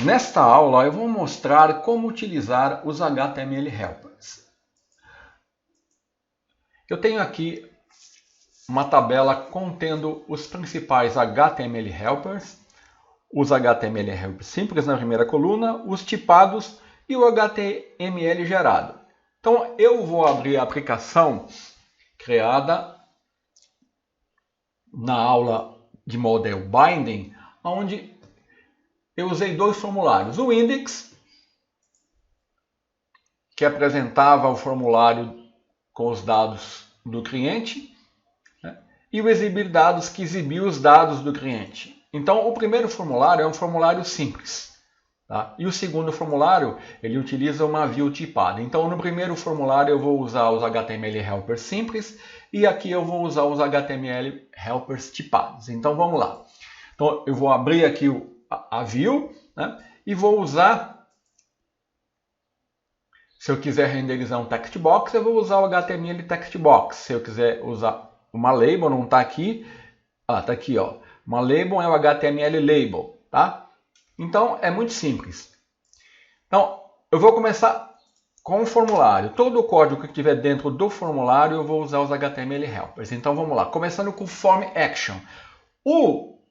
Nesta aula eu vou mostrar como utilizar os HTML Helpers. Eu tenho aqui uma tabela contendo os principais HTML Helpers, os HTML Helpers simples na primeira coluna, os tipados e o HTML gerado. Então eu vou abrir a aplicação criada na aula de Model Binding, onde eu usei dois formulários. O index, que apresentava o formulário com os dados do cliente, né? E o exibir dados, que exibia os dados do cliente. Então, o primeiro formulário é um formulário simples. Tá? E o segundo formulário, ele utiliza uma view tipada. Então, no primeiro formulário eu vou usar os HTML Helpers simples e aqui eu vou usar os HTML Helpers tipados. Então, vamos lá. Então, eu vou abrir aqui a view, né? E vou usar, se eu quiser renderizar um text box, eu vou usar o HTML text box. Se eu quiser usar uma label, não está aqui, está aqui, ó. Uma label é o HTML label, tá? Então, é muito simples. Então, eu vou começar com o formulário. Todo o código que estiver dentro do formulário, eu vou usar os HTML Helpers. Então, vamos lá. Começando com Form Action. O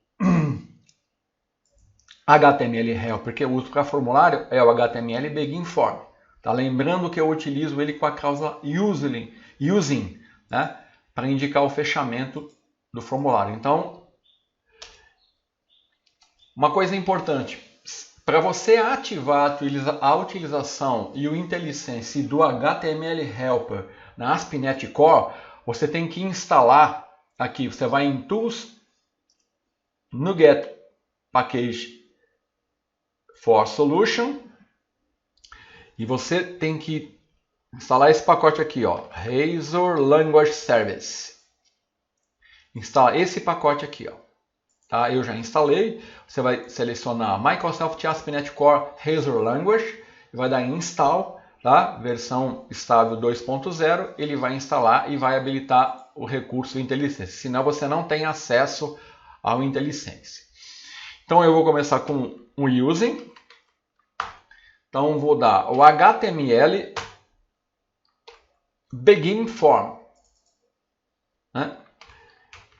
HTML Helper que eu uso para formulário é o HTML Begin Form. Tá? Lembrando que eu utilizo ele com a cláusula using, né? Para indicar o fechamento do formulário. Então, uma coisa importante, para você ativar a utilização e o IntelliSense do HTML Helper na ASP.NET Core, você tem que instalar aqui, você vai em Tools, no Get Package for Solution, e você tem que instalar esse pacote aqui, ó, Razor Language Service. Instala esse pacote aqui, ó. Tá? Eu já instalei. Você vai selecionar Microsoft ASP.NET Core Razor Language e vai dar em Install, tá? Versão estável 2.0. Ele vai instalar e vai habilitar o recurso IntelliSense. Senão você não tem acesso ao IntelliSense. Então eu vou começar com o Using. Então vou dar o HTML Begin Form, né?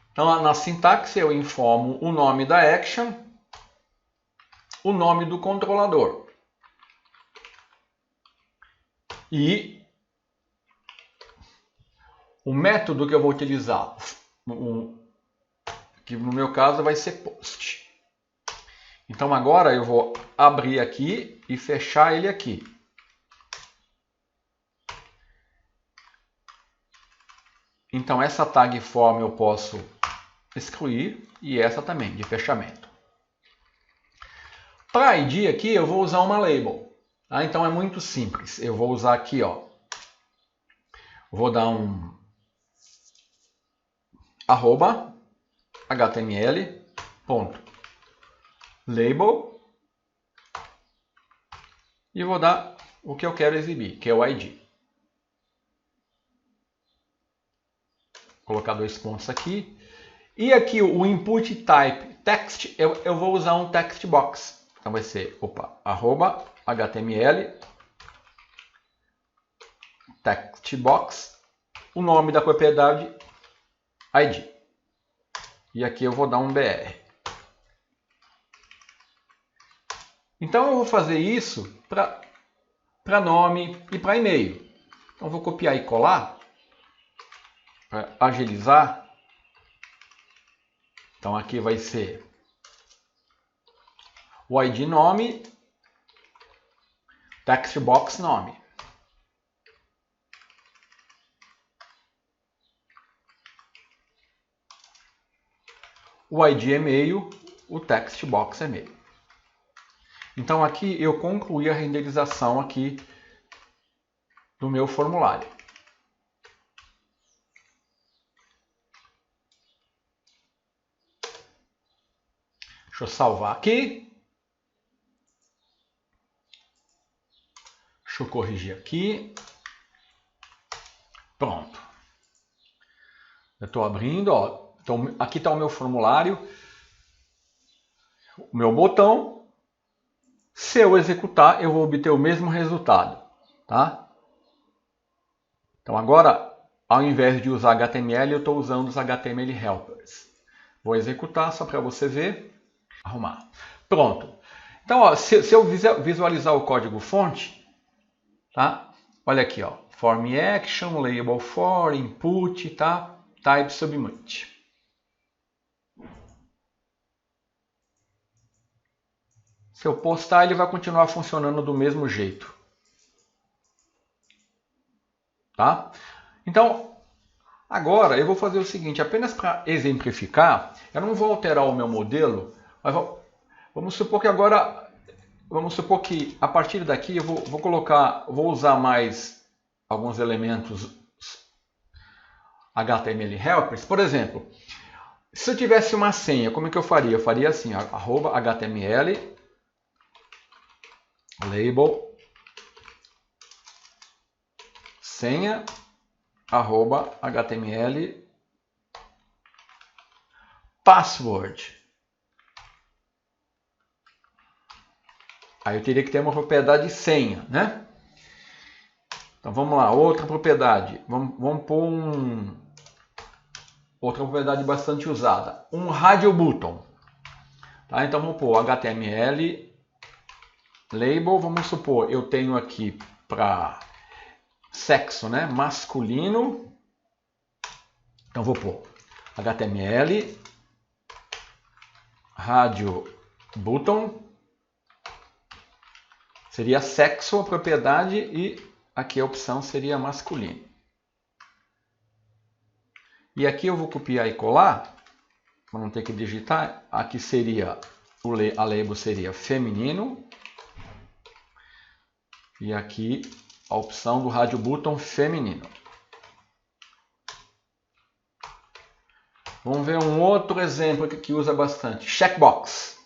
Então, na sintaxe, eu informo o nome da action, o nome do controlador e o método que eu vou utilizar, que no meu caso vai ser post. Então, agora eu vou abrir aqui e fechar ele aqui. Então, essa tag form eu posso excluir e essa também, de fechamento. Para ID aqui eu vou usar uma label. Tá? Então é muito simples. Eu vou usar aqui, ó. Vou dar um arroba html.label e vou dar o que eu quero exibir, que é o ID. Vou colocar dois pontos aqui. E aqui o input type text, eu vou usar um text box. Então vai ser, arroba html text box, o nome da propriedade ID. E aqui eu vou dar um BR. Então eu vou fazer isso para nome e para e-mail. Então eu vou copiar e colar para agilizar. Então aqui vai ser o ID nome, text box nome. O ID e-mail, o text box e-mail. Então aqui eu concluí a renderização aqui do meu formulário. Deixa eu salvar aqui. Deixa eu corrigir aqui. Pronto. Eu estou abrindo, ó. Então aqui está o meu formulário. O meu botão. Se eu executar, eu vou obter o mesmo resultado, tá? Então agora, ao invés de usar HTML, eu estou usando os HTML helpers. Vou executar só para você ver. Arrumar. Pronto. Então, ó, se eu visualizar o código fonte, tá? Olha aqui, ó. Form action, label for, input, tá? Type submit. Se eu postar, ele vai continuar funcionando do mesmo jeito. Tá? Então, agora eu vou fazer o seguinte, apenas para exemplificar, eu não vou alterar o meu modelo, mas vamos supor que agora, a partir daqui eu vou usar mais alguns elementos HTML helpers. Por exemplo, se eu tivesse uma senha, como é que eu faria? Eu faria assim, @HTML label senha @HTML password. Aí eu teria que ter uma propriedade senha, né? Então vamos lá, outra propriedade. Vamos pôr outra propriedade bastante usada, um radio button. Tá? Então vamos pôr HTML label, vamos supor, eu tenho aqui para sexo, né? Masculino. Então vou pôr HTML radio button. Seria sexo a propriedade e aqui a opção seria masculino. E aqui eu vou copiar e colar, para não ter que digitar. Aqui seria, a label seria feminino. E aqui a opção do radio button feminino. Vamos ver um outro exemplo que usa bastante. Checkbox.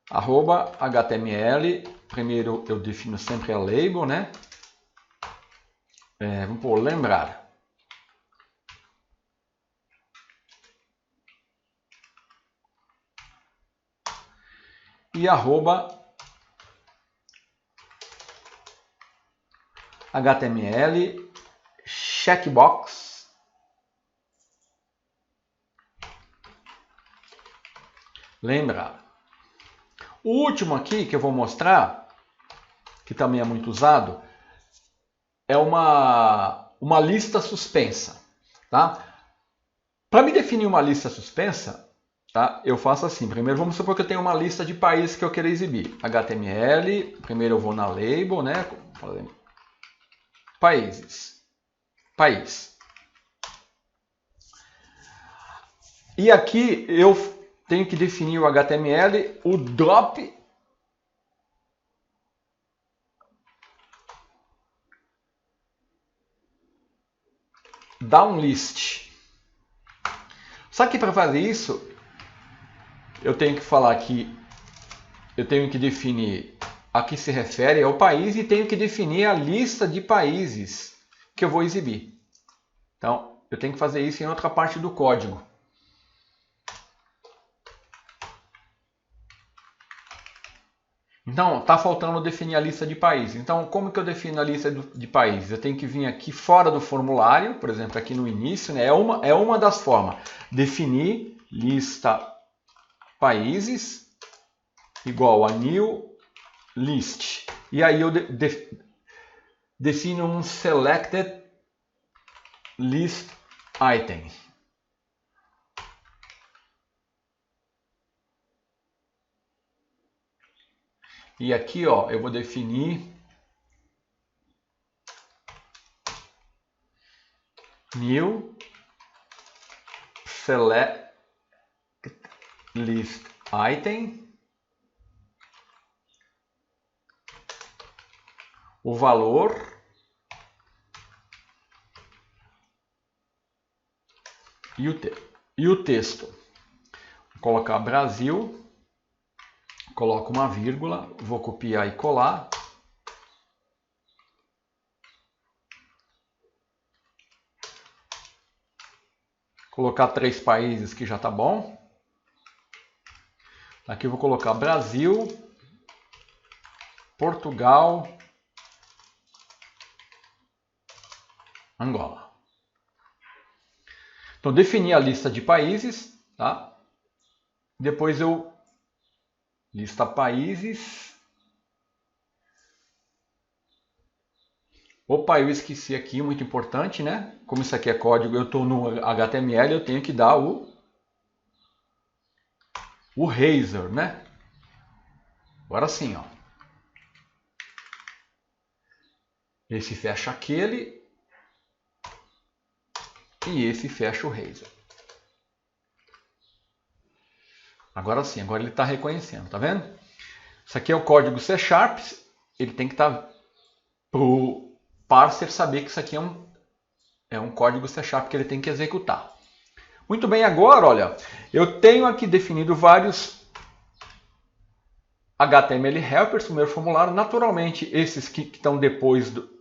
@HTML. Primeiro eu defino sempre a label, né? Vamos pôr lembrar. E @HTML checkbox. Lembrar. O último aqui que eu vou mostrar, que também é muito usado, é uma lista suspensa. Tá? Para me definir uma lista suspensa, tá? Eu faço assim. Primeiro vamos supor que eu tenho uma lista de países que eu quero exibir. HTML, primeiro eu vou na label, né? Países. País. E aqui eu tenho que definir o HTML, o drop down list. Só que para fazer isso, eu tenho que falar que eu tenho que definir a que se refere ao país e tenho que definir a lista de países que eu vou exibir. Então, eu tenho que fazer isso em outra parte do código. Então, está faltando definir a lista de países. Então, como que eu defino a lista de países? Eu tenho que vir aqui fora do formulário, por exemplo, aqui no início, né? É uma das formas. Definir lista países igual a new list. E aí eu defino um selected list item. E aqui, ó, eu vou definir new select list item, o valor e o texto. Vou colocar Brasil. Coloco uma vírgula, vou copiar e colar. Colocar 3 países que já está bom. Aqui eu vou colocar Brasil, Portugal, Angola. Então, defini a lista de países, tá? Depois eu lista países. Opa, eu esqueci aqui, muito importante, né? Como isso aqui é código, eu estou no HTML, eu tenho que dar o razor, né? Agora sim, ó. Esse fecha aquele e esse fecha o razor. Agora sim, agora ele está reconhecendo, tá vendo? Isso aqui é o código C#, ele tem que estar para o parser saber que isso aqui é um código C# que ele tem que executar. Muito bem, agora, olha, eu tenho aqui definido vários HTML helpers no meu formulário. Naturalmente, esses que estão depois do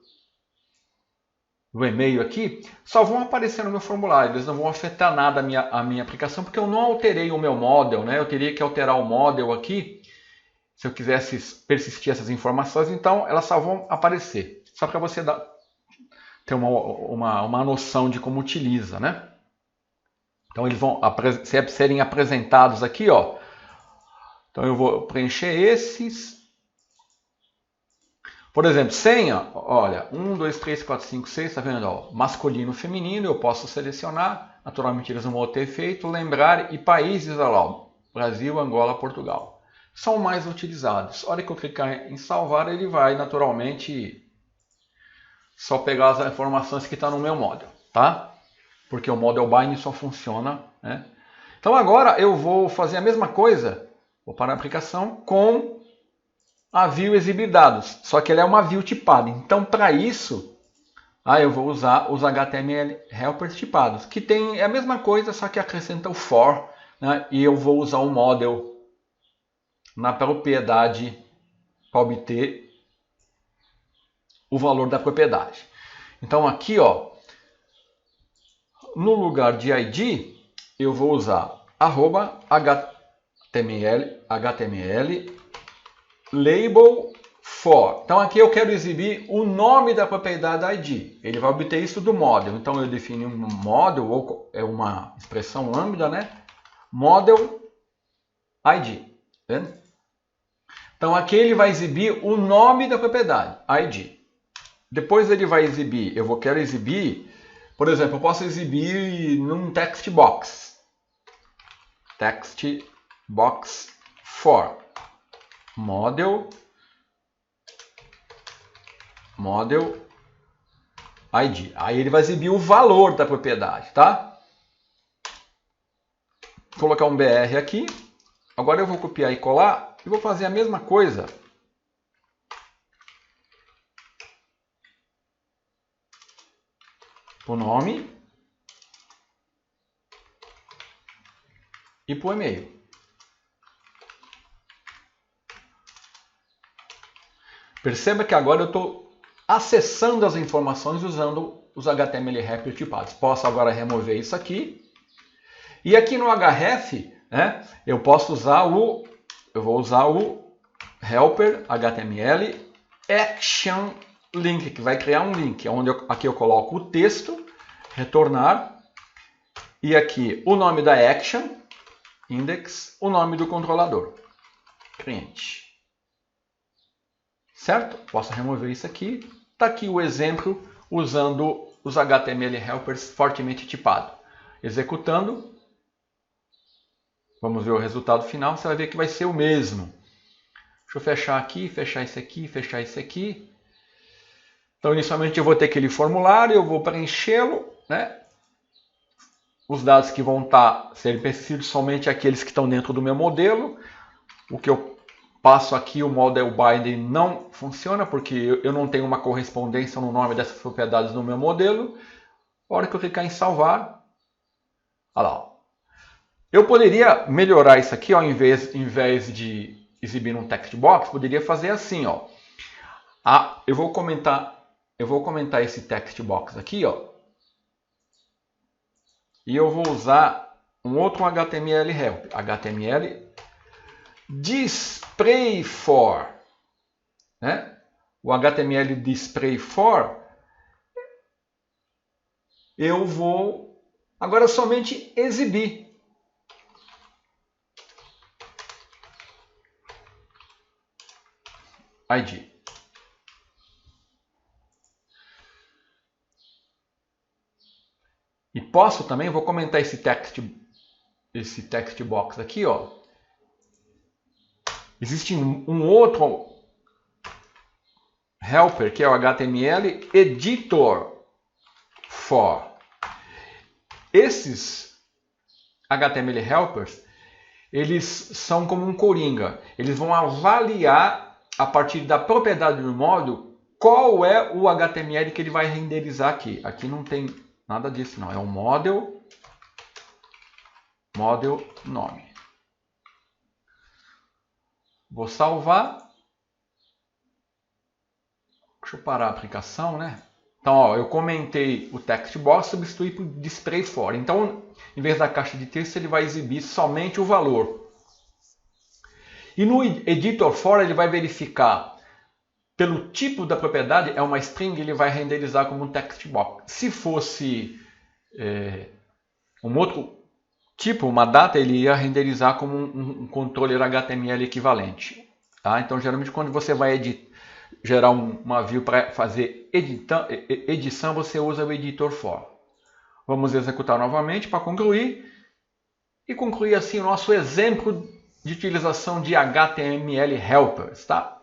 e-mail aqui, só vão aparecer no meu formulário. Eles não vão afetar nada a minha aplicação, porque eu não alterei o meu model, né? Eu teria que alterar o model aqui, se eu quisesse persistir essas informações, então elas só vão aparecer. Só para você ter uma noção de como utiliza, né? Então eles vão serem apresentados aqui, ó. Então eu vou preencher esses. Por exemplo, senha, olha, 1, 2, 3, 4, 5, 6, tá vendo? Ó, masculino, feminino, eu posso selecionar. Naturalmente eles não vão ter efeito. Lembrar e países, olha lá, Brasil, Angola, Portugal. São mais utilizados. A hora que eu clicar em salvar, ele vai naturalmente só pegar as informações que estão no meu model, tá? Porque o model bind só funciona, né? Então agora eu vou fazer a mesma coisa, vou para a aplicação com a view exibir dados, só que ela é uma view tipada. Então para isso, eu vou usar os HTML helpers tipados, que tem a mesma coisa, só que acrescenta o for, né? E eu vou usar o model na propriedade para obter o valor da propriedade. Então aqui, ó, no lugar de ID, eu vou usar @HTML label for. Então aqui eu quero exibir o nome da propriedade ID. Ele vai obter isso do model. Então eu defino um model, ou é uma expressão lambda, né? Model ID. Vendo? Então aqui ele vai exibir o nome da propriedade, ID. Depois ele vai exibir, quero exibir, por exemplo, eu posso exibir num text box. Text box for model ID. Aí ele vai exibir o valor da propriedade, tá? Vou colocar um BR aqui. Agora eu vou copiar e colar e vou fazer a mesma coisa para o nome e para o e-mail. Perceba que agora eu estou acessando as informações usando os HTML helper tipados. Posso agora remover isso aqui. E aqui no href, né, eu vou usar o helper HTML action link, que vai criar um link, onde aqui eu coloco o texto, retornar, e aqui o nome da action, index, o nome do controlador, cliente. Certo? Posso remover isso aqui. Está aqui o exemplo usando os HTML helpers fortemente tipados. Executando. Vamos ver o resultado final. Você vai ver que vai ser o mesmo. Deixa eu fechar aqui, fechar esse aqui, fechar esse aqui. Então, inicialmente eu vou ter aquele formulário, eu vou preenchê-lo, né? Os dados que vão ser preenchidos somente aqueles que estão dentro do meu modelo. O que eu passo aqui, o model binding não funciona, porque eu não tenho uma correspondência no nome dessas propriedades no meu modelo. A hora que eu clicar em salvar, olha lá. Eu poderia melhorar isso aqui, ó, em vez de exibir um text box, poderia fazer assim, ó. Eu vou comentar esse text box aqui, ó. E eu vou usar um outro HTML help, HTML display for, né? O HTML display for, eu vou agora somente exibir. ID. E posso também, vou comentar esse text box aqui, ó. Existe um outro helper, que é o HTML editor for. Esses HTML helpers, eles são como um coringa. Eles vão avaliar, a partir da propriedade do módulo, qual é o HTML que ele vai renderizar aqui. Aqui não tem nada disso, não. É um model nome. Vou salvar. Deixa eu parar a aplicação, né? Então, ó, eu comentei o text box, substituí por display for. Então, em vez da caixa de texto, ele vai exibir somente o valor. E no editor for, ele vai verificar pelo tipo da propriedade, é uma string, ele vai renderizar como um text box. Se fosse um outro tipo, uma data, ele ia renderizar como um controller HTML equivalente. Tá? Então, geralmente, quando você vai gerar uma view para fazer edição, você usa o editor for. Vamos executar novamente para concluir. E concluir assim o nosso exemplo de utilização de HTML helpers. Tá?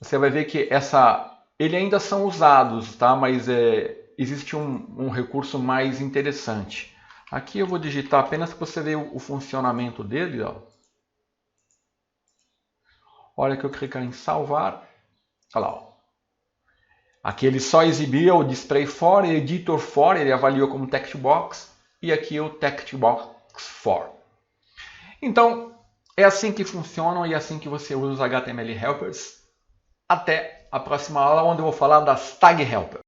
Você vai ver que ele ainda são usados, tá? Mas existe um recurso mais interessante. Aqui eu vou digitar apenas para você ver o funcionamento dele. Ó. Hora que eu clicar em salvar, olha lá. Ó. Aqui ele só exibia o display for, e editor for, ele avaliou como text box, e aqui o text box for. Então, é assim que funcionam e é assim que você usa os HTML helpers. Até a próxima aula, onde eu vou falar das tag helpers.